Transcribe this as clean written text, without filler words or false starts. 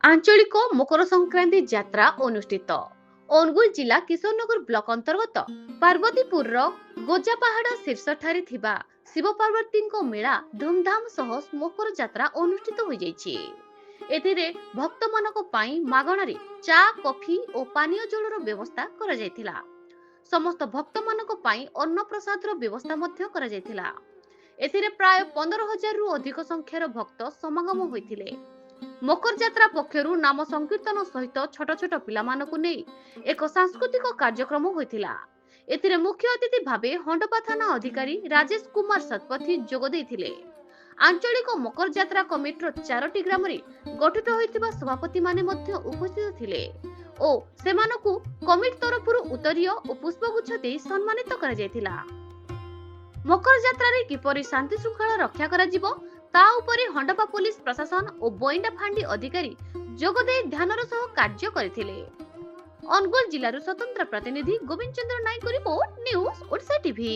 ଆଞ୍ଚଳିକ ମକର ସଂକ୍ରାନ୍ତି ଯାତ୍ରା ଅନୁଷ୍ଠିତ। ଅନୁଗୁଳ ଜିଲ୍ଲା କିଶୋରନଗର ବ୍ଲକ ଅନ୍ତର୍ଗତ ପାର୍ବତୀପୁରର ଗୋଜାପାହାଡ଼ ଶୀର୍ଷଠାରେ ଥିବା ଶିବ ପାର୍ବତୀଙ୍କ ମେଳା ଧୁମଧାମ ସହ ମକର ଯାତ୍ରା ଅନୁଷ୍ଠିତ ହୋଇଯାଇଛି। ଏଥିରେ ଭକ୍ତମାନଙ୍କ ପାଇଁ ମାଗଣାରେ ଚା, କଫି ଓ ପାନୀୟ ଜଳର ବ୍ୟବସ୍ଥା କରାଯାଇଥିଲା। ସମସ୍ତ ଭକ୍ତମାନଙ୍କ ପାଇଁ ଅନ୍ନପ୍ରସାଦର ବ୍ୟବସ୍ଥା ମଧ୍ୟ କରାଯାଇଥିଲା। ଏଥିରେ ପ୍ରାୟ 15,000ରୁ ଅଧିକ ସଂଖ୍ୟାର ଭକ୍ତ ସମାଗମ ହୋଇଥିଲେ। ମକର ଯାତ୍ରା ପକ୍ଷରୁ ନାମ ସଂକୀର୍ତ୍ତନ ସହିତ ଛୋଟ ଛୋଟ ପିଲାମାନଙ୍କୁ ନେଇ ଏକ ସାଂସ୍କୃତିକ କାର୍ଯ୍ୟକ୍ରମ ହୋଇଥିଲା। ଏଥିରେ ମୁଖ୍ୟ ଅତିଥି ଭାବେ ହଣ୍ଡପା ଥାନା ଅଧିକାରୀ ରାଜେଶ କୁମାର ଶତପଥୀ ଯୋଗ ଦେଇଥିଲେ। ଆଞ୍ଚଳିକ ମକର ଯାତ୍ରା କମିଟିର 4ଟି ଗ୍ରାମରେ ଗଠିତ ହୋଇଥିବା ସଭାପତିମାନେ ମଧ୍ୟ ଉପସ୍ଥିତ ଥିଲେ ଓ ସେମାନଙ୍କୁ କମିଟି ତରଫରୁ ଉତ୍ତରୀୟ ଓ ପୁଷ୍ପଗୁଚ୍ଛ ଦେଇ ସମ୍ମାନିତ କରାଯାଇଥିଲା। ମକର ଯାତ୍ରାରେ କିପରି ଶାନ୍ତି ଶୃଙ୍ଖଳା ରକ୍ଷା କରାଯିବ ତା ଉପରେ ହଣ୍ଡପା ପୁଲିସ ପ୍ରଶାସନ ଓ ବୋଇଣ୍ଡା ଫାଣ୍ଡି ଅଧିକାରୀ ଯୋଗ ଦେଇ ଧ୍ୟାନର ସହ କାର୍ଯ୍ୟ କରିଥିଲେ। ଅନୁଗୁଳ ଜିଲ୍ଲାରୁ ସ୍ୱତନ୍ତ୍ର ପ୍ରତିନିଧି ଗୋବିନ୍ଦ ଚନ୍ଦ୍ର ନାୟକଙ୍କ ରିପୋର୍ଟ, ନ୍ୟୁଜ ଓଡ଼ିଶା ଟିଭି।